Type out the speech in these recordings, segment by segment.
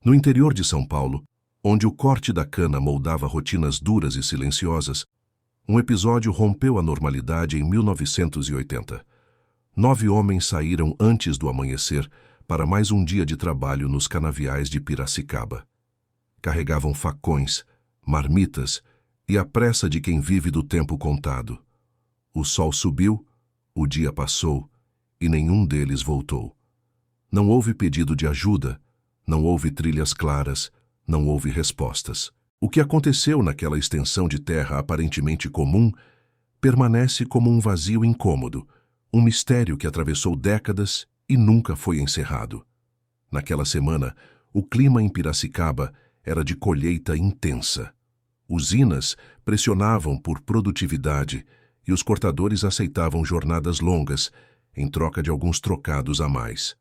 No interior de São Paulo, onde o corte da cana moldava rotinas duras e silenciosas, um episódio rompeu a normalidade em 1980. 9 homens saíram antes do amanhecer para mais um dia de trabalho nos canaviais de Piracicaba. Carregavam facões, marmitas e a pressa de quem vive do tempo contado. O sol subiu, o dia passou e nenhum deles voltou. Não houve pedido de ajuda, não houve trilhas claras, não houve respostas. O que aconteceu naquela extensão de terra aparentemente comum permanece como um vazio incômodo, um mistério que atravessou décadas e nunca foi encerrado. Naquela semana, o clima em Piracicaba era de colheita intensa. Usinas pressionavam por produtividade e os cortadores aceitavam jornadas longas em troca de alguns trocados a mais.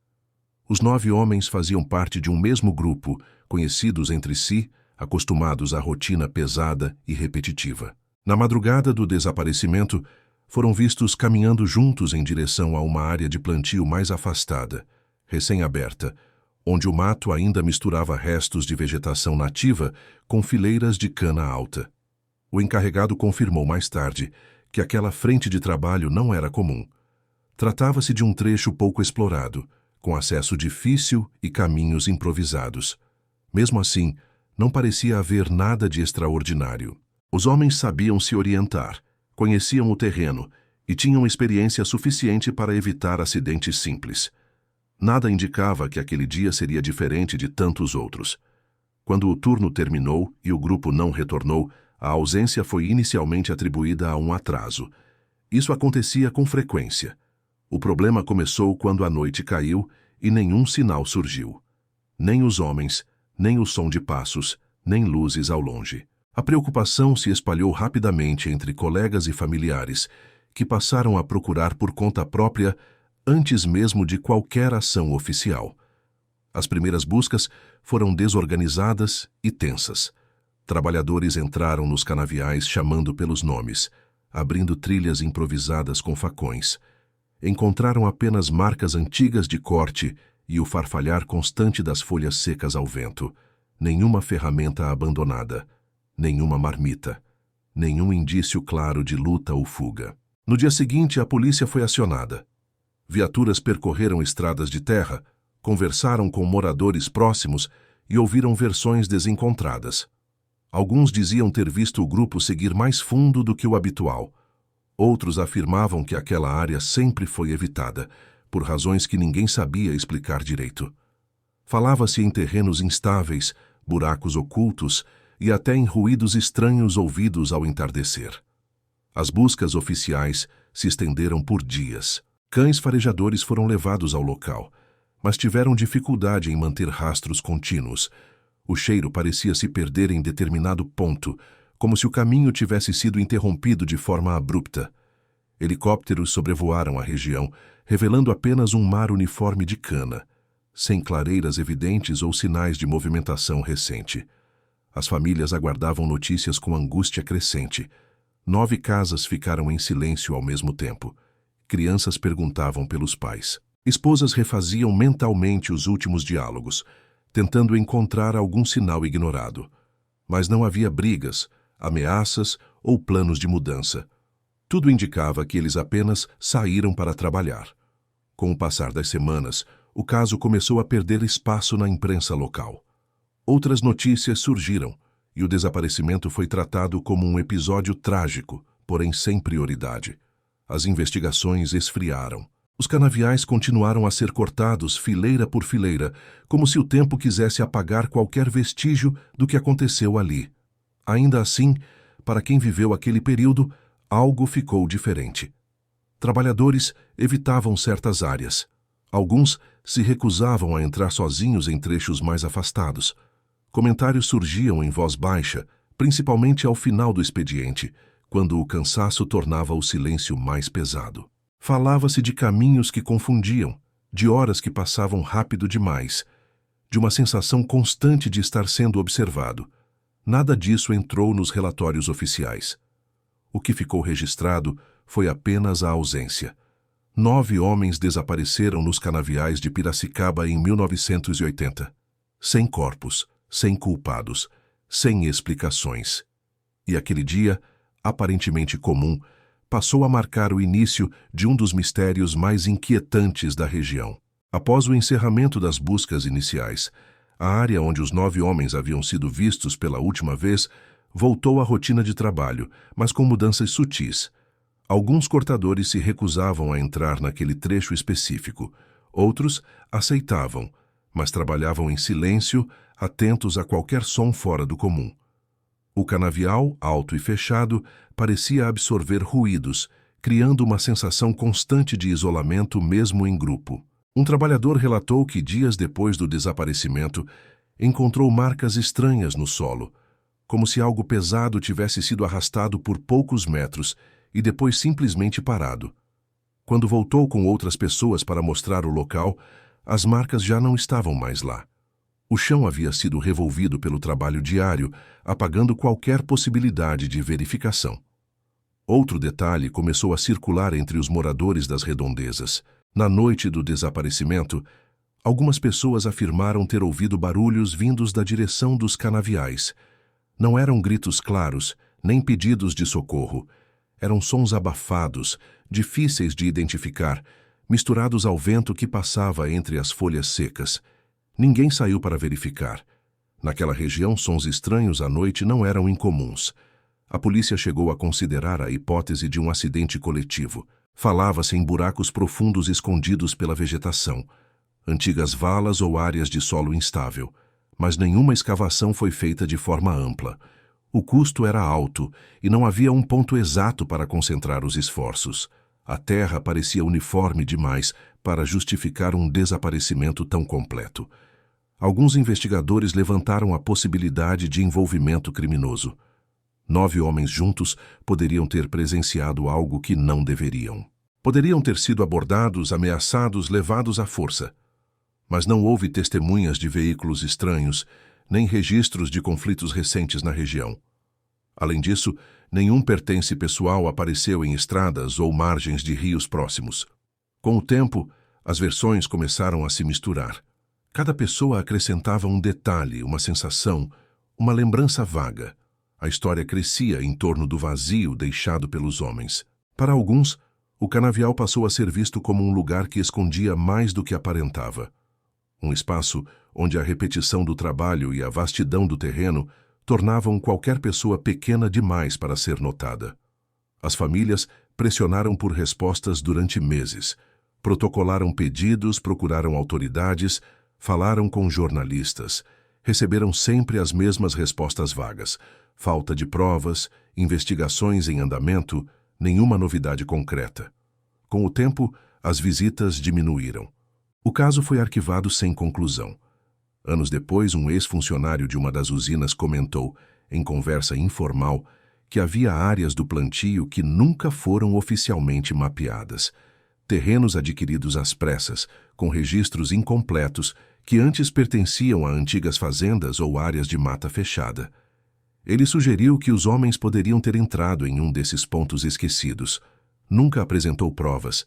Os 9 homens faziam parte de um mesmo grupo, conhecidos entre si, acostumados à rotina pesada e repetitiva. Na madrugada do desaparecimento, foram vistos caminhando juntos em direção a uma área de plantio mais afastada, recém-aberta, onde o mato ainda misturava restos de vegetação nativa com fileiras de cana alta. O encarregado confirmou mais tarde que aquela frente de trabalho não era comum. Tratava-se de um trecho pouco explorado, com acesso difícil e caminhos improvisados. Mesmo assim, não parecia haver nada de extraordinário. Os homens sabiam se orientar, conheciam o terreno e tinham experiência suficiente para evitar acidentes simples. Nada indicava que aquele dia seria diferente de tantos outros. Quando o turno terminou e o grupo não retornou, a ausência foi inicialmente atribuída a um atraso. Isso acontecia com frequência. O problema começou quando a noite caiu e nenhum sinal surgiu. Nem os homens, nem o som de passos, nem luzes ao longe. A preocupação se espalhou rapidamente entre colegas e familiares, que passaram a procurar por conta própria antes mesmo de qualquer ação oficial. As primeiras buscas foram desorganizadas e tensas. Trabalhadores entraram nos canaviais chamando pelos nomes, abrindo trilhas improvisadas com facões. Encontraram apenas marcas antigas de corte e o farfalhar constante das folhas secas ao vento. Nenhuma ferramenta abandonada, nenhuma marmita, nenhum indício claro de luta ou fuga. No dia seguinte, a polícia foi acionada. Viaturas percorreram estradas de terra, conversaram com moradores próximos e ouviram versões desencontradas. Alguns diziam ter visto o grupo seguir mais fundo do que o habitual. Outros afirmavam que aquela área sempre foi evitada, por razões que ninguém sabia explicar direito. Falava-se em terrenos instáveis, buracos ocultos e até em ruídos estranhos ouvidos ao entardecer. As buscas oficiais se estenderam por dias. Cães farejadores foram levados ao local, mas tiveram dificuldade em manter rastros contínuos. O cheiro parecia se perder em determinado ponto, como se o caminho tivesse sido interrompido de forma abrupta. Helicópteros sobrevoaram a região, revelando apenas um mar uniforme de cana, sem clareiras evidentes ou sinais de movimentação recente. As famílias aguardavam notícias com angústia crescente. 9 casas ficaram em silêncio ao mesmo tempo. Crianças perguntavam pelos pais. Esposas refaziam mentalmente os últimos diálogos, tentando encontrar algum sinal ignorado. Mas não havia brigas, ameaças ou planos de mudança. Tudo indicava que eles apenas saíram para trabalhar. Com o passar das semanas, o caso começou a perder espaço na imprensa local. Outras notícias surgiram, e o desaparecimento foi tratado como um episódio trágico, porém sem prioridade. As investigações esfriaram. Os canaviais continuaram a ser cortados fileira por fileira, como se o tempo quisesse apagar qualquer vestígio do que aconteceu ali. Ainda assim, para quem viveu aquele período, algo ficou diferente. Trabalhadores evitavam certas áreas. Alguns se recusavam a entrar sozinhos em trechos mais afastados. Comentários surgiam em voz baixa, principalmente ao final do expediente, quando o cansaço tornava o silêncio mais pesado. Falava-se de caminhos que confundiam, de horas que passavam rápido demais, de uma sensação constante de estar sendo observado. Nada disso entrou nos relatórios oficiais. O que ficou registrado foi apenas a ausência. 9 homens desapareceram nos canaviais de Piracicaba em 1980. sem corpos, sem culpados, sem explicações. E aquele dia, aparentemente comum, passou a marcar o início de um dos mistérios mais inquietantes da região. Após o encerramento das buscas iniciais, a área onde os 9 homens haviam sido vistos pela última vez voltou à rotina de trabalho, mas com mudanças sutis. Alguns cortadores se recusavam a entrar naquele trecho específico. Outros aceitavam, mas trabalhavam em silêncio, atentos a qualquer som fora do comum. O canavial, alto e fechado, parecia absorver ruídos, criando uma sensação constante de isolamento mesmo em grupo. Um trabalhador relatou que dias depois do desaparecimento, encontrou marcas estranhas no solo, como se algo pesado tivesse sido arrastado por poucos metros e depois simplesmente parado. Quando voltou com outras pessoas para mostrar o local, as marcas já não estavam mais lá. O chão havia sido revolvido pelo trabalho diário, apagando qualquer possibilidade de verificação. Outro detalhe começou a circular entre os moradores das redondezas. Na noite do desaparecimento, algumas pessoas afirmaram ter ouvido barulhos vindos da direção dos canaviais. Não eram gritos claros, nem pedidos de socorro. Eram sons abafados, difíceis de identificar, misturados ao vento que passava entre as folhas secas. Ninguém saiu para verificar. Naquela região, sons estranhos à noite não eram incomuns. A polícia chegou a considerar a hipótese de um acidente coletivo. Falava-se em buracos profundos escondidos pela vegetação, antigas valas ou áreas de solo instável, mas nenhuma escavação foi feita de forma ampla. O custo era alto e não havia um ponto exato para concentrar os esforços. A terra parecia uniforme demais para justificar um desaparecimento tão completo. Alguns investigadores levantaram a possibilidade de envolvimento criminoso. 9 homens juntos poderiam ter presenciado algo que não deveriam. Poderiam ter sido abordados, ameaçados, levados à força. Mas não houve testemunhas de veículos estranhos, nem registros de conflitos recentes na região. Além disso, nenhum pertence pessoal apareceu em estradas ou margens de rios próximos. Com o tempo, as versões começaram a se misturar. Cada pessoa acrescentava um detalhe, uma sensação, uma lembrança vaga. A história crescia em torno do vazio deixado pelos homens. Para alguns, o canavial passou a ser visto como um lugar que escondia mais do que aparentava. Um espaço onde a repetição do trabalho e a vastidão do terreno tornavam qualquer pessoa pequena demais para ser notada. As famílias pressionaram por respostas durante meses. Protocolaram pedidos, procuraram autoridades, falaram com jornalistas. Receberam sempre as mesmas respostas vagas. Falta de provas, investigações em andamento, nenhuma novidade concreta. Com o tempo, as visitas diminuíram. O caso foi arquivado sem conclusão. Anos depois, um ex-funcionário de uma das usinas comentou, em conversa informal, que havia áreas do plantio que nunca foram oficialmente mapeadas. Terrenos adquiridos às pressas, com registros incompletos, que antes pertenciam a antigas fazendas ou áreas de mata fechada. Ele sugeriu que os homens poderiam ter entrado em um desses pontos esquecidos. Nunca apresentou provas.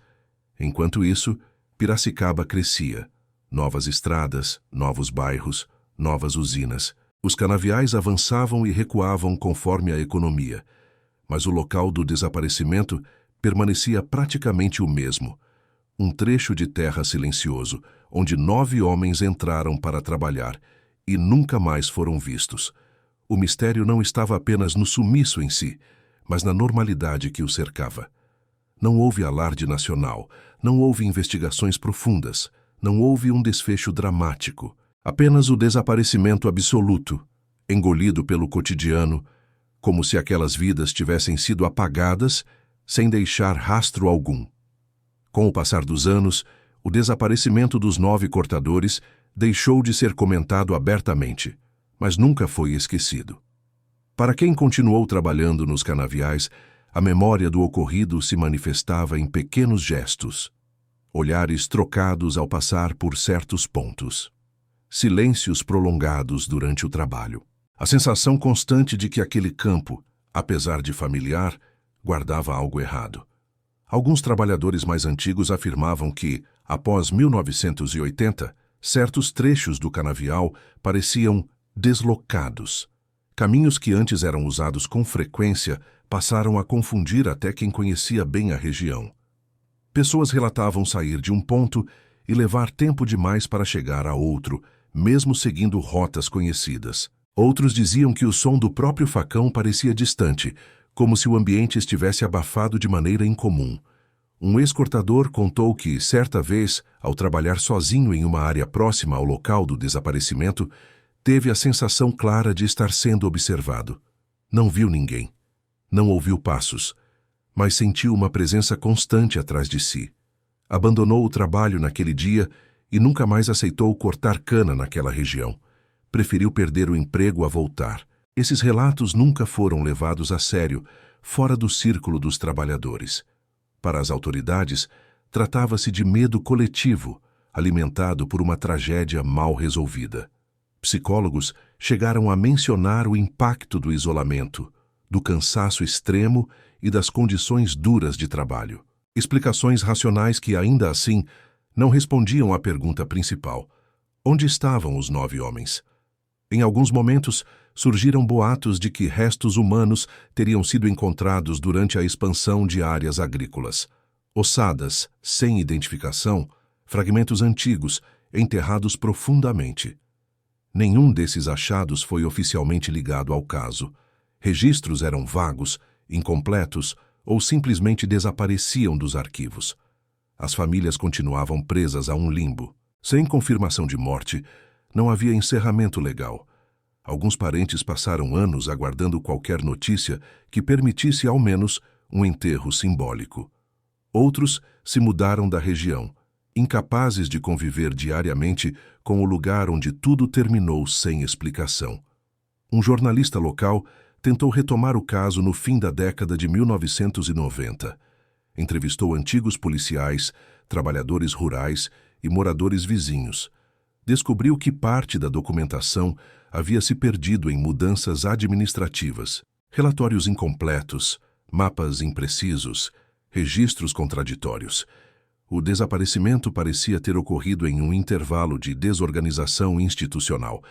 Enquanto isso, Piracicaba crescia. Novas estradas, novos bairros, novas usinas. Os canaviais avançavam e recuavam conforme a economia. Mas o local do desaparecimento permanecia praticamente o mesmo. Um trecho de terra silencioso, onde 9 homens entraram para trabalhar e nunca mais foram vistos. O mistério não estava apenas no sumiço em si, mas na normalidade que o cercava. Não houve alarde nacional, não houve investigações profundas, não houve um desfecho dramático. Apenas o desaparecimento absoluto, engolido pelo cotidiano, como se aquelas vidas tivessem sido apagadas sem deixar rastro algum. Com o passar dos anos, o desaparecimento dos 9 cortadores deixou de ser comentado abertamente, mas nunca foi esquecido. Para quem continuou trabalhando nos canaviais, a memória do ocorrido se manifestava em pequenos gestos, olhares trocados ao passar por certos pontos, silêncios prolongados durante o trabalho. A sensação constante de que aquele campo, apesar de familiar, guardava algo errado. Alguns trabalhadores mais antigos afirmavam que, após 1980, Certos trechos do canavial pareciam deslocados. Caminhos que antes eram usados com frequência passaram a confundir até quem conhecia bem a região. Pessoas relatavam sair de um ponto e levar tempo demais para chegar a outro, mesmo seguindo rotas conhecidas. Outros diziam que o som do próprio facão parecia distante, como se o ambiente estivesse abafado de maneira incomum. Um ex-cortador contou que, certa vez, ao trabalhar sozinho em uma área próxima ao local do desaparecimento, teve a sensação clara de estar sendo observado. Não viu ninguém. Não ouviu passos, mas sentiu uma presença constante atrás de si. Abandonou o trabalho naquele dia e nunca mais aceitou cortar cana naquela região. Preferiu perder o emprego a voltar. Esses relatos nunca foram levados a sério, fora do círculo dos trabalhadores. Para as autoridades, tratava-se de medo coletivo, alimentado por uma tragédia mal resolvida. Psicólogos chegaram a mencionar o impacto do isolamento, do cansaço extremo e das condições duras de trabalho. Explicações racionais que, ainda assim, não respondiam à pergunta principal: onde estavam os 9 homens? Em alguns momentos, surgiram boatos de que restos humanos teriam sido encontrados durante a expansão de áreas agrícolas. Ossadas, sem identificação, fragmentos antigos, enterrados profundamente. Nenhum desses achados foi oficialmente ligado ao caso. Registros eram vagos, incompletos ou simplesmente desapareciam dos arquivos. As famílias continuavam presas a um limbo. Sem confirmação de morte, não havia encerramento legal. Alguns parentes passaram anos aguardando qualquer notícia que permitisse ao menos um enterro simbólico. Outros se mudaram da região, incapazes de conviver diariamente com o lugar onde tudo terminou sem explicação. Um jornalista local tentou retomar o caso no fim da década de 1990. Entrevistou antigos policiais, trabalhadores rurais e moradores vizinhos. Descobriu que parte da documentação havia se perdido em mudanças administrativas, relatórios incompletos, mapas imprecisos, registros contraditórios. O desaparecimento parecia ter ocorrido em um intervalo de desorganização institucional,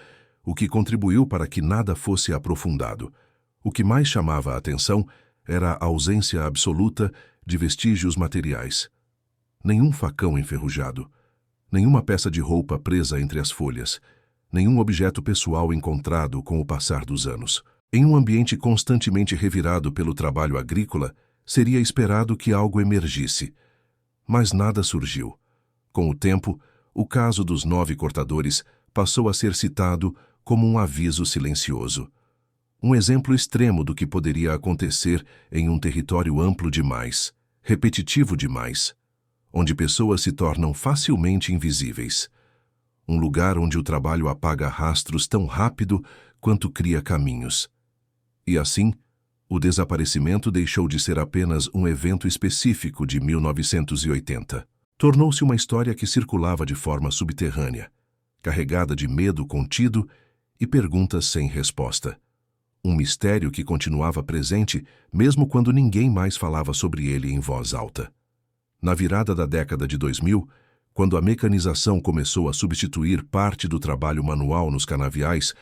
o que contribuiu para que nada fosse aprofundado. O que mais chamava a atenção era a ausência absoluta de vestígios materiais. Nenhum facão enferrujado, nenhuma peça de roupa presa entre as folhas, nenhum objeto pessoal encontrado com o passar dos anos. Em um ambiente constantemente revirado pelo trabalho agrícola, seria esperado que algo emergisse. Mas nada surgiu. Com o tempo, o caso dos 9 cortadores passou a ser citado como um aviso silencioso. Um exemplo extremo do que poderia acontecer em um território amplo demais, repetitivo demais, onde pessoas se tornam facilmente invisíveis. Um lugar onde o trabalho apaga rastros tão rápido quanto cria caminhos. E assim, o desaparecimento deixou de ser apenas um evento específico de 1980. Tornou-se uma história que circulava de forma subterrânea, carregada de medo contido e perguntas sem resposta. Um mistério que continuava presente mesmo quando ninguém mais falava sobre ele em voz alta. Na virada da década de 2000, quando a mecanização começou a substituir parte do trabalho manual nos canaviais,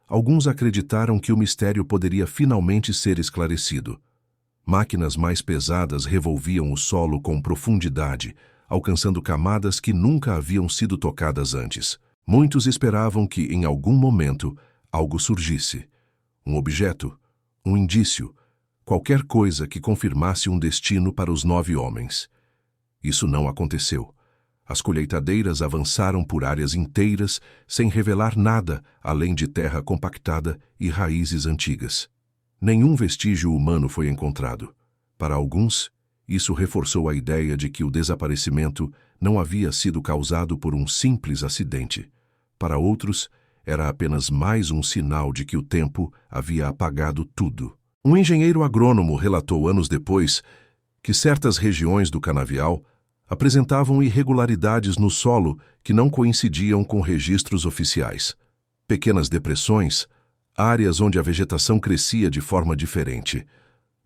alguns acreditaram que o mistério poderia finalmente ser esclarecido. Máquinas mais pesadas revolviam o solo com profundidade, alcançando camadas que nunca haviam sido tocadas antes. Muitos esperavam que, em algum momento, algo surgisse. Um objeto, um indício, qualquer coisa que confirmasse um destino para os 9 homens. Isso não aconteceu. As colheitadeiras avançaram por áreas inteiras sem revelar nada além de terra compactada e raízes antigas. Nenhum vestígio humano foi encontrado. Para alguns, isso reforçou a ideia de que o desaparecimento não havia sido causado por um simples acidente. Para outros, era apenas mais um sinal de que o tempo havia apagado tudo. Um engenheiro agrônomo relatou anos depois que certas regiões do canavial apresentavam irregularidades no solo que não coincidiam com registros oficiais. Pequenas depressões, áreas onde a vegetação crescia de forma diferente.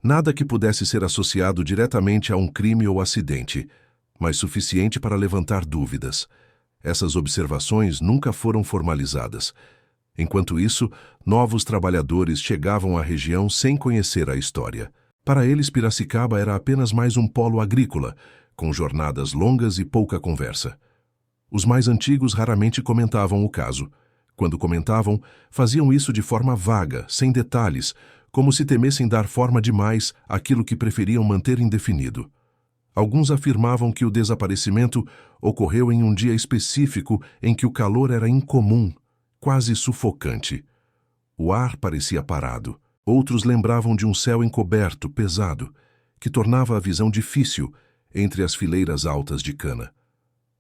Nada que pudesse ser associado diretamente a um crime ou acidente, mas suficiente para levantar dúvidas. Essas observações nunca foram formalizadas. Enquanto isso, novos trabalhadores chegavam à região sem conhecer a história. Para eles, Piracicaba era apenas mais um polo agrícola, com jornadas longas e pouca conversa. Os mais antigos raramente comentavam o caso. Quando comentavam, faziam isso de forma vaga, sem detalhes, como se temessem dar forma demais àquilo que preferiam manter indefinido. Alguns afirmavam que o desaparecimento ocorreu em um dia específico em que o calor era incomum, quase sufocante. O ar parecia parado. Outros lembravam de um céu encoberto, pesado, que tornava a visão difícil entre as fileiras altas de cana.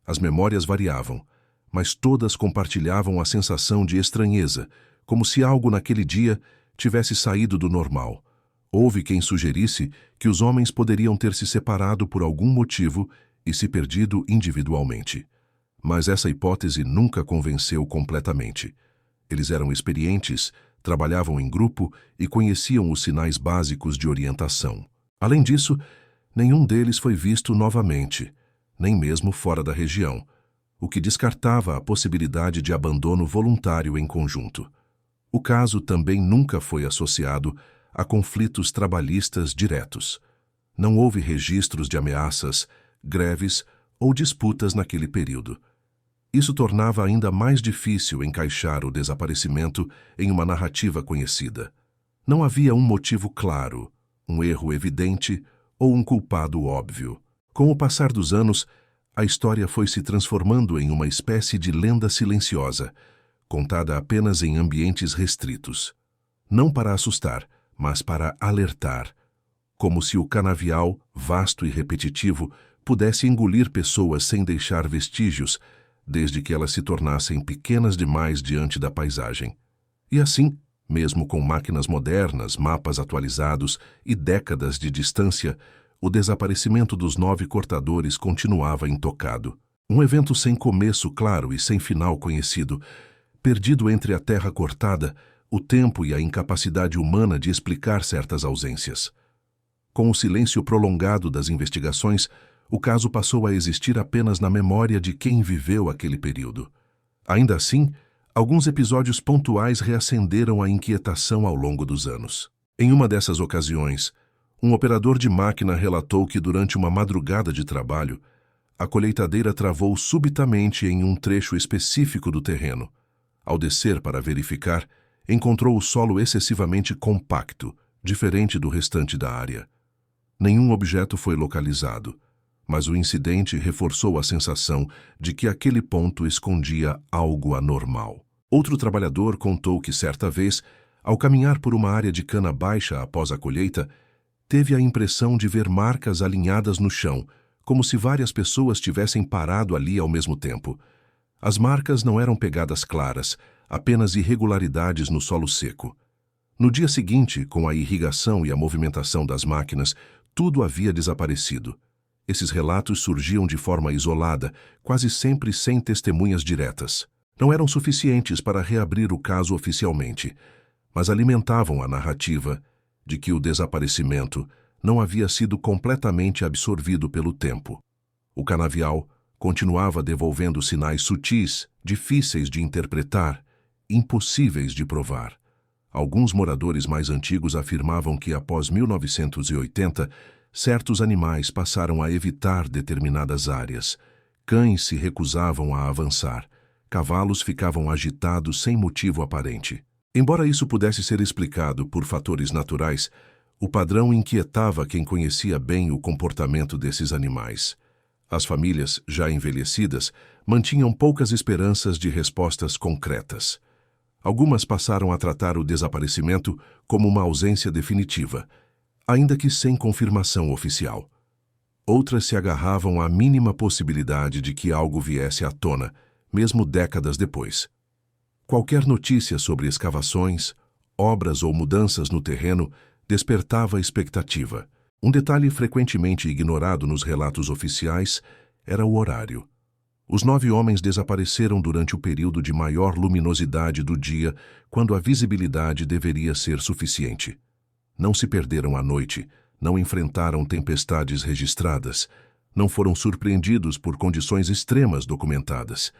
As memórias variavam, mas todas compartilhavam a sensação de estranheza, como se algo naquele dia tivesse saído do normal. Houve quem sugerisse que os homens poderiam ter se separado por algum motivo e se perdido individualmente. Mas essa hipótese nunca convenceu completamente. Eles eram experientes, trabalhavam em grupo e conheciam os sinais básicos de orientação. Além disso, nenhum deles foi visto novamente, nem mesmo fora da região, o que descartava a possibilidade de abandono voluntário em conjunto. O caso também nunca foi associado a conflitos trabalhistas diretos. Não houve registros de ameaças, greves ou disputas naquele período. Isso tornava ainda mais difícil encaixar o desaparecimento em uma narrativa conhecida. Não havia um motivo claro, um erro evidente ou um culpado óbvio. Com o passar dos anos, a história foi se transformando em uma espécie de lenda silenciosa, contada apenas em ambientes restritos. Não para assustar, mas para alertar, como se o canavial, vasto e repetitivo, pudesse engolir pessoas sem deixar vestígios, desde que elas se tornassem pequenas demais diante da paisagem. E assim, mesmo com máquinas modernas, mapas atualizados e décadas de distância, o desaparecimento dos 9 cortadores continuava intocado. Um evento sem começo claro e sem final conhecido, perdido entre a terra cortada, o tempo e a incapacidade humana de explicar certas ausências. Com o silêncio prolongado das investigações, o caso passou a existir apenas na memória de quem viveu aquele período. Ainda assim, alguns episódios pontuais reacenderam a inquietação ao longo dos anos. Em uma dessas ocasiões, um operador de máquina relatou que durante uma madrugada de trabalho, a colheitadeira travou subitamente em um trecho específico do terreno. Ao descer para verificar, encontrou o solo excessivamente compacto, diferente do restante da área. Nenhum objeto foi localizado, mas o incidente reforçou a sensação de que aquele ponto escondia algo anormal. Outro trabalhador contou que certa vez, ao caminhar por uma área de cana baixa após a colheita, teve a impressão de ver marcas alinhadas no chão, como se várias pessoas tivessem parado ali ao mesmo tempo. As marcas não eram pegadas claras, apenas irregularidades no solo seco. No dia seguinte, com a irrigação e a movimentação das máquinas, tudo havia desaparecido. Esses relatos surgiam de forma isolada, quase sempre sem testemunhas diretas. Não eram suficientes para reabrir o caso oficialmente, mas alimentavam a narrativa de que o desaparecimento não havia sido completamente absorvido pelo tempo. O canavial continuava devolvendo sinais sutis, difíceis de interpretar, impossíveis de provar. Alguns moradores mais antigos afirmavam que após 1980, certos animais passaram a evitar determinadas áreas. Cães se recusavam a avançar. Cavalos ficavam agitados sem motivo aparente. Embora isso pudesse ser explicado por fatores naturais, o padrão inquietava quem conhecia bem o comportamento desses animais. As famílias, já envelhecidas, mantinham poucas esperanças de respostas concretas. Algumas passaram a tratar o desaparecimento como uma ausência definitiva, ainda que sem confirmação oficial. Outras se agarravam à mínima possibilidade de que algo viesse à tona, mesmo décadas depois. Qualquer notícia sobre escavações, obras ou mudanças no terreno despertava expectativa. Um detalhe frequentemente ignorado nos relatos oficiais era o horário. Os 9 homens desapareceram durante o período de maior luminosidade do dia, quando a visibilidade deveria ser suficiente. Não se perderam à noite, não enfrentaram tempestades registradas, não foram surpreendidos por condições extremas documentadas.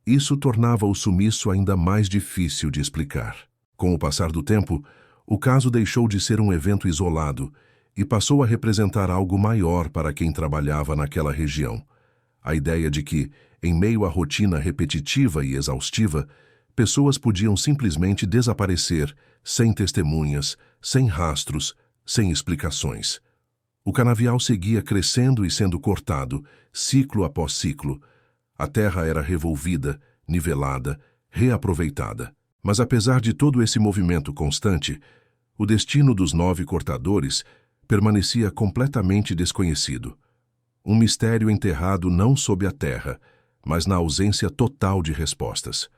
Isso tornava o sumiço ainda mais difícil de explicar. Com o passar do tempo, o caso deixou de ser um evento isolado e passou a representar algo maior para quem trabalhava naquela região. A ideia de que, em meio à rotina repetitiva e exaustiva, pessoas podiam simplesmente desaparecer, sem testemunhas, sem rastros, sem explicações. O canavial seguia crescendo e sendo cortado, ciclo após ciclo. A terra era revolvida, nivelada, reaproveitada. Mas apesar de todo esse movimento constante, o destino dos 9 cortadores permanecia completamente desconhecido. Um mistério enterrado não sob a terra, mas na ausência total de respostas.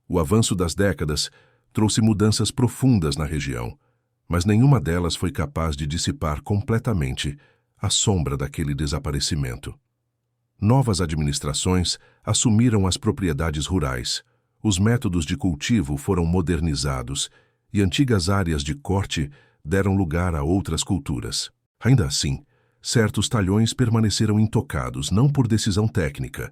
O avanço das décadas trouxe mudanças profundas na região, mas nenhuma delas foi capaz de dissipar completamente a sombra daquele desaparecimento. Novas administrações assumiram as propriedades rurais, os métodos de cultivo foram modernizados e antigas áreas de corte deram lugar a outras culturas. Ainda assim, certos talhões permaneceram intocados não por decisão técnica,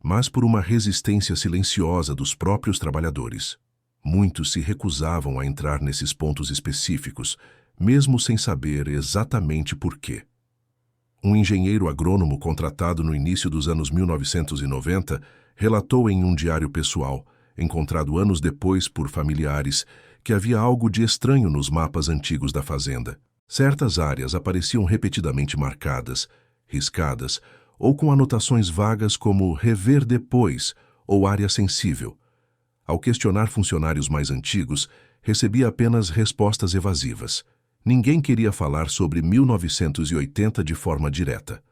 mas por uma resistência silenciosa dos próprios trabalhadores. Muitos se recusavam a entrar nesses pontos específicos, mesmo sem saber exatamente por quê. Um engenheiro agrônomo contratado no início dos anos 1990 relatou em um diário pessoal, encontrado anos depois por familiares, que havia algo de estranho nos mapas antigos da fazenda. Certas áreas apareciam repetidamente marcadas, riscadas, ou com anotações vagas como rever depois ou área sensível. Ao questionar funcionários mais antigos, recebia apenas respostas evasivas. Ninguém queria falar sobre 1980 de forma direta.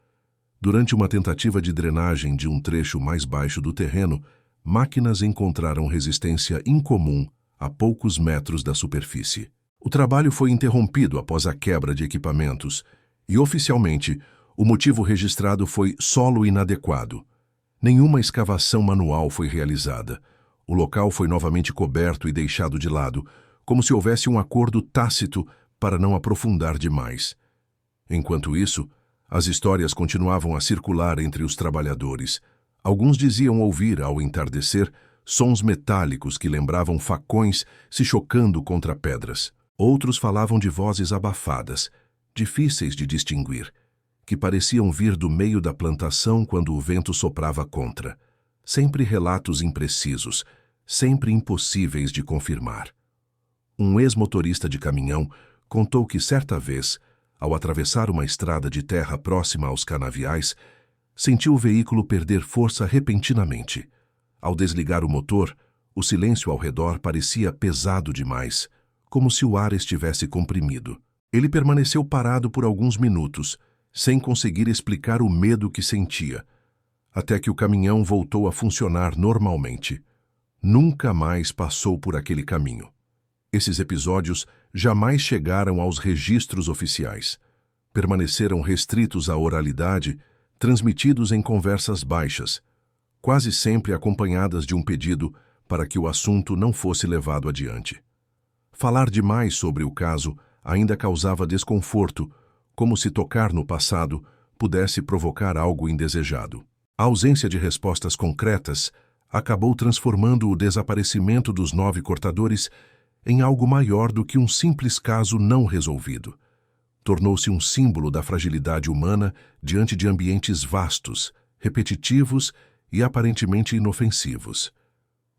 Durante uma tentativa de drenagem de um trecho mais baixo do terreno, máquinas encontraram resistência incomum a poucos metros da superfície. O trabalho foi interrompido após a quebra de equipamentos e, oficialmente, o motivo registrado foi solo inadequado. Nenhuma escavação manual foi realizada. O local foi novamente coberto e deixado de lado, como se houvesse um acordo tácito para não aprofundar demais. Enquanto isso, as histórias continuavam a circular entre os trabalhadores. Alguns diziam ouvir, ao entardecer, sons metálicos que lembravam facões se chocando contra pedras. Outros falavam de vozes abafadas, difíceis de distinguir, que pareciam vir do meio da plantação quando o vento soprava contra. Sempre relatos imprecisos, sempre impossíveis de confirmar. Um ex-motorista de caminhão contou que certa vez, ao atravessar uma estrada de terra próxima aos canaviais, sentiu o veículo perder força repentinamente. Ao desligar o motor, o silêncio ao redor parecia pesado demais, como se o ar estivesse comprimido. Ele permaneceu parado por alguns minutos, sem conseguir explicar o medo que sentia, até que o caminhão voltou a funcionar normalmente. Nunca mais passou por aquele caminho. Esses episódios jamais chegaram aos registros oficiais. Permaneceram restritos à oralidade, transmitidos em conversas baixas, quase sempre acompanhadas de um pedido para que o assunto não fosse levado adiante. Falar demais sobre o caso ainda causava desconforto, como se tocar no passado pudesse provocar algo indesejado. A ausência de respostas concretas acabou transformando o desaparecimento dos 9 cortadores em algo maior do que um simples caso não resolvido. Tornou-se um símbolo da fragilidade humana diante de ambientes vastos, repetitivos e aparentemente inofensivos.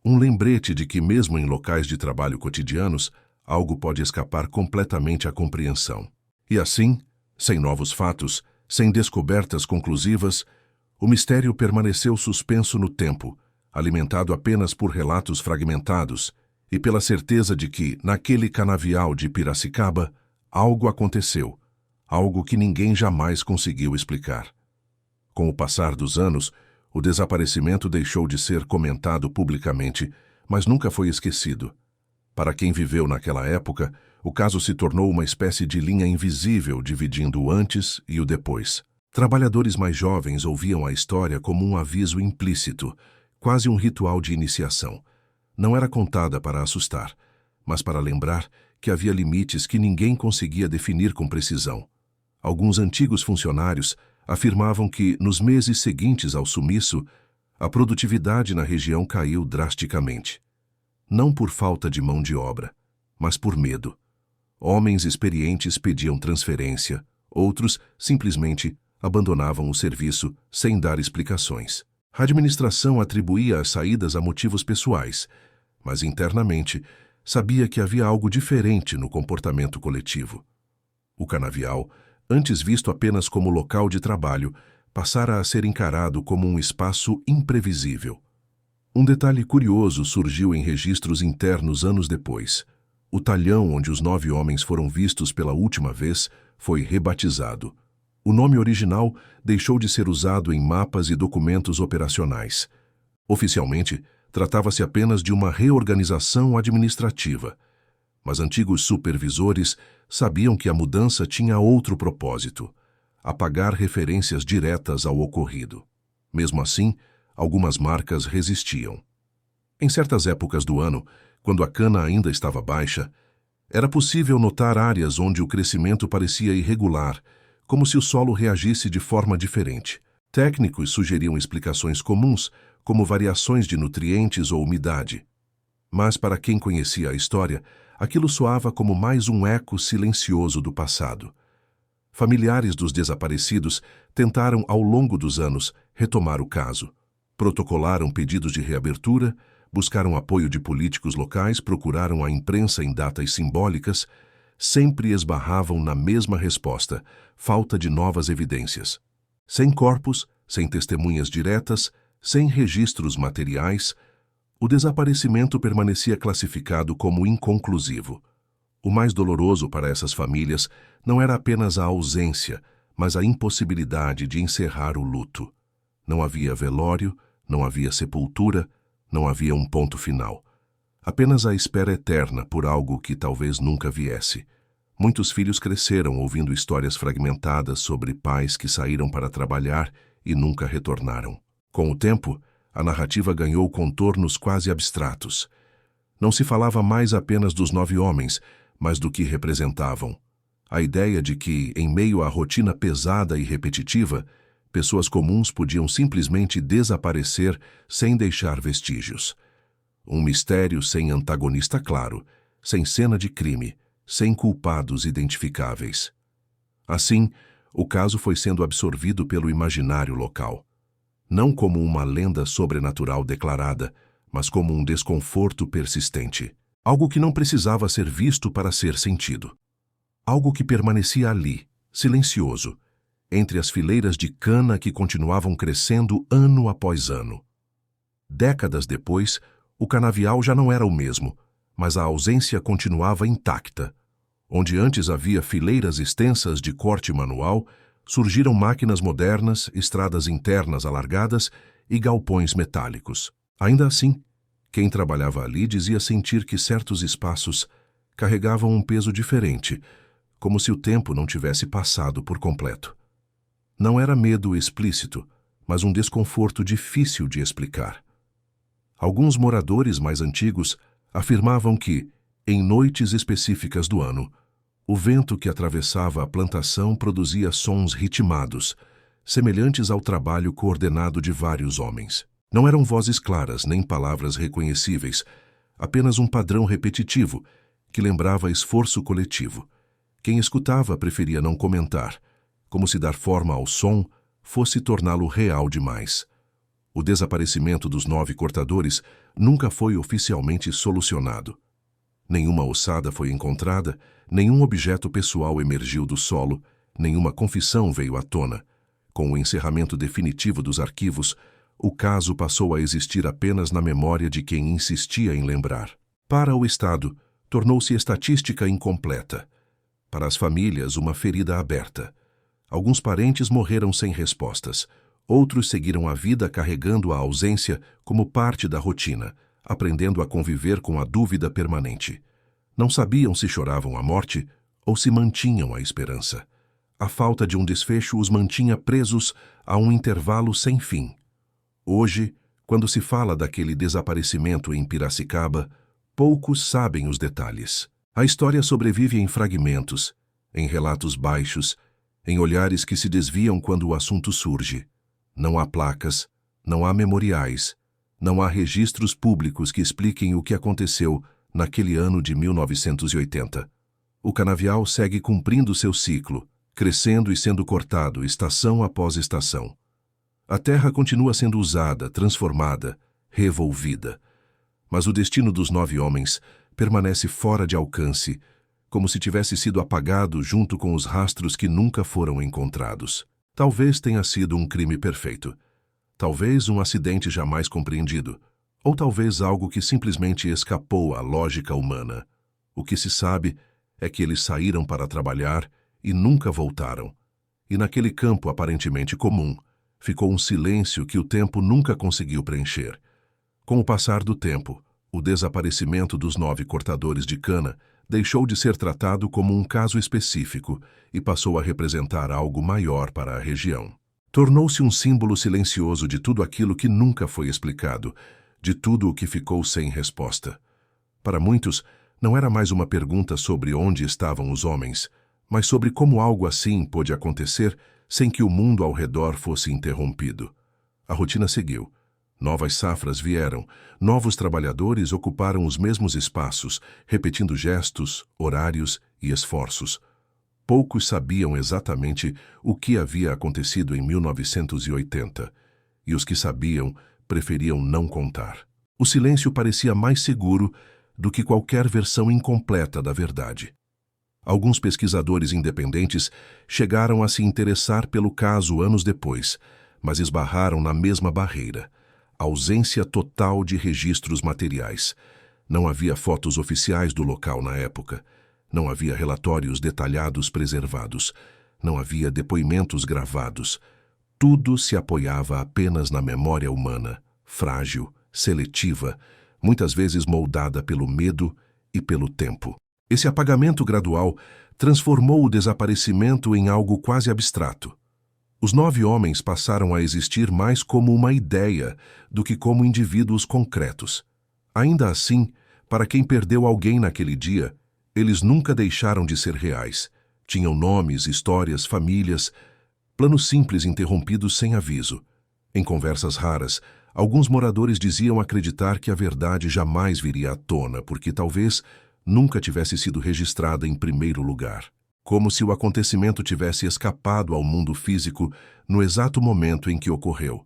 Um lembrete de que, mesmo em locais de trabalho cotidianos, algo pode escapar completamente à compreensão. E assim, sem novos fatos, sem descobertas conclusivas, o mistério permaneceu suspenso no tempo, alimentado apenas por relatos fragmentados e pela certeza de que, naquele canavial de Piracicaba, algo aconteceu, algo que ninguém jamais conseguiu explicar. Com o passar dos anos, o desaparecimento deixou de ser comentado publicamente, mas nunca foi esquecido. Para quem viveu naquela época, o caso se tornou uma espécie de linha invisível dividindo o antes e o depois. Trabalhadores mais jovens ouviam a história como um aviso implícito, quase um ritual de iniciação. Não era contada para assustar, mas para lembrar que havia limites que ninguém conseguia definir com precisão. Alguns antigos funcionários afirmavam que, nos meses seguintes ao sumiço, A produtividade na região caiu drasticamente. Não por falta de mão de obra, mas por medo. Homens experientes pediam transferência, outros simplesmente abandonavam o serviço sem dar explicações. A administração atribuía as saídas a motivos pessoais, mas internamente sabia que havia algo diferente no comportamento coletivo. O canavial, antes visto apenas como local de trabalho, passara a ser encarado como um espaço imprevisível. Um detalhe curioso surgiu em registros internos anos depois. O talhão onde os 9 homens foram vistos pela última vez foi rebatizado. O nome original deixou de ser usado em mapas e documentos operacionais. Oficialmente, tratava-se apenas de uma reorganização administrativa. Mas antigos supervisores sabiam que a mudança tinha outro propósito: apagar referências diretas ao ocorrido. Mesmo assim, algumas marcas resistiam. Em certas épocas do ano, quando a cana ainda estava baixa, era possível notar áreas onde o crescimento parecia irregular, como se o solo reagisse de forma diferente. Técnicos sugeriam explicações comuns, como variações de nutrientes ou umidade. Mas para quem conhecia a história, aquilo soava como mais um eco silencioso do passado. Familiares dos desaparecidos tentaram, ao longo dos anos, retomar o caso. Protocolaram pedidos de reabertura, buscaram apoio de políticos locais, procuraram a imprensa em datas simbólicas, sempre esbarravam na mesma resposta: falta de novas evidências. Sem corpos, sem testemunhas diretas, sem registros materiais, o desaparecimento permanecia classificado como inconclusivo. O mais doloroso para essas famílias não era apenas a ausência, mas a impossibilidade de encerrar o luto. Não havia velório, não havia sepultura, não havia um ponto final. Apenas a espera eterna por algo que talvez nunca viesse. Muitos filhos cresceram ouvindo histórias fragmentadas sobre pais que saíram para trabalhar e nunca retornaram. Com o tempo, a narrativa ganhou contornos quase abstratos. Não se falava mais apenas dos 9 homens, mas do que representavam. A ideia de que, em meio à rotina pesada e repetitiva, pessoas comuns podiam simplesmente desaparecer sem deixar vestígios. Um mistério sem antagonista claro, sem cena de crime, sem culpados identificáveis. Assim, o caso foi sendo absorvido pelo imaginário local. Não como uma lenda sobrenatural declarada, mas como um desconforto persistente. Algo que não precisava ser visto para ser sentido. Algo que permanecia ali, silencioso, entre as fileiras de cana que continuavam crescendo ano após ano. Décadas depois, o canavial já não era o mesmo, mas a ausência continuava intacta. Onde antes havia fileiras extensas de corte manual, surgiram máquinas modernas, estradas internas alargadas e galpões metálicos. Ainda assim, quem trabalhava ali dizia sentir que certos espaços carregavam um peso diferente, como se o tempo não tivesse passado por completo. Não era medo explícito, mas um desconforto difícil de explicar. Alguns moradores mais antigos afirmavam que, em noites específicas do ano, o vento que atravessava a plantação produzia sons ritmados, semelhantes ao trabalho coordenado de vários homens. Não eram vozes claras nem palavras reconhecíveis, apenas um padrão repetitivo que lembrava esforço coletivo. Quem escutava preferia não comentar, como se dar forma ao som fosse torná-lo real demais. O desaparecimento dos 9 cortadores nunca foi oficialmente solucionado. Nenhuma ossada foi encontrada, nenhum objeto pessoal emergiu do solo, nenhuma confissão veio à tona. Com o encerramento definitivo dos arquivos, o caso passou a existir apenas na memória de quem insistia em lembrar. Para o Estado, tornou-se estatística incompleta. Para as famílias, uma ferida aberta. Alguns parentes morreram sem respostas. Outros seguiram a vida carregando a ausência como parte da rotina, aprendendo a conviver com a dúvida permanente. Não sabiam se choravam a morte ou se mantinham a esperança. A falta de um desfecho os mantinha presos a um intervalo sem fim. Hoje, quando se fala daquele desaparecimento em Piracicaba, poucos sabem os detalhes. A história sobrevive em fragmentos, em relatos baixos, em olhares que se desviam quando o assunto surge. Não há placas, Não há memoriais, não há registros públicos que expliquem o que aconteceu naquele ano de 1980. O canavial segue cumprindo seu ciclo, crescendo e sendo cortado estação após estação. A terra continua sendo usada, transformada, revolvida. Mas o destino dos 9 homens permanece fora de alcance, como se tivesse sido apagado junto com os rastros que nunca foram encontrados. Talvez tenha sido um crime perfeito. Talvez um acidente jamais compreendido. Ou talvez algo que simplesmente escapou à lógica humana. O que se sabe é que eles saíram para trabalhar e nunca voltaram. E naquele campo aparentemente comum, ficou um silêncio que o tempo nunca conseguiu preencher. Com o passar do tempo, o desaparecimento dos 9 cortadores de cana deixou de ser tratado como um caso específico e passou a representar algo maior para a região. Tornou-se um símbolo silencioso de tudo aquilo que nunca foi explicado, de tudo o que ficou sem resposta. Para muitos, não era mais uma pergunta sobre onde estavam os homens, mas sobre como algo assim pôde acontecer sem que o mundo ao redor fosse interrompido. A rotina seguiu. Novas safras vieram, novos trabalhadores ocuparam os mesmos espaços, repetindo gestos, horários e esforços. Poucos sabiam exatamente o que havia acontecido em 1980, e os que sabiam preferiam não contar. O silêncio parecia mais seguro do que qualquer versão incompleta da verdade. Alguns pesquisadores independentes chegaram a se interessar pelo caso anos depois, mas esbarraram na mesma barreira: ausência total de registros materiais. Não havia fotos oficiais do local na época. Não havia relatórios detalhados preservados. Não havia depoimentos gravados. Tudo se apoiava apenas na memória humana, frágil, seletiva, muitas vezes moldada pelo medo e pelo tempo. Esse apagamento gradual transformou o desaparecimento em algo quase abstrato. Os 9 homens passaram a existir mais como uma ideia do que como indivíduos concretos. Ainda assim, para quem perdeu alguém naquele dia, eles nunca deixaram de ser reais. Tinham nomes, histórias, famílias, planos simples interrompidos sem aviso. Em conversas raras, alguns moradores diziam acreditar que a verdade jamais viria à tona, porque talvez nunca tivesse sido registrada em primeiro lugar. Como se o acontecimento tivesse escapado ao mundo físico no exato momento em que ocorreu.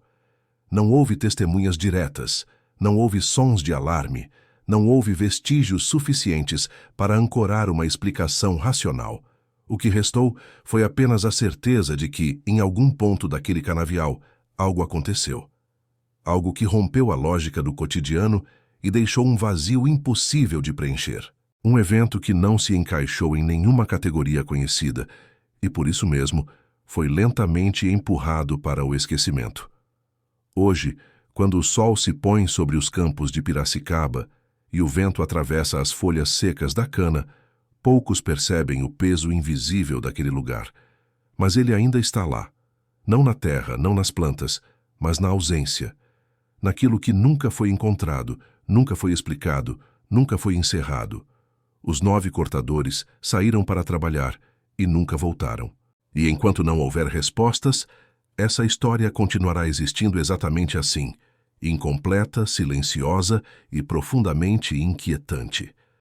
Não houve testemunhas diretas, não houve sons de alarme, não houve vestígios suficientes para ancorar uma explicação racional. O que restou foi apenas a certeza de que, em algum ponto daquele canavial, algo aconteceu. Algo que rompeu a lógica do cotidiano e deixou um vazio impossível de preencher. Um evento que não se encaixou em nenhuma categoria conhecida e, por isso mesmo, foi lentamente empurrado para o esquecimento. Hoje, quando o sol se põe sobre os campos de Piracicaba e o vento atravessa as folhas secas da cana, poucos percebem o peso invisível daquele lugar. Mas ele ainda está lá, não na terra, não nas plantas, mas na ausência, naquilo que nunca foi encontrado, nunca foi explicado, nunca foi encerrado. Os 9 cortadores saíram para trabalhar e nunca voltaram. E enquanto não houver respostas, essa história continuará existindo exatamente assim, incompleta, silenciosa e profundamente inquietante.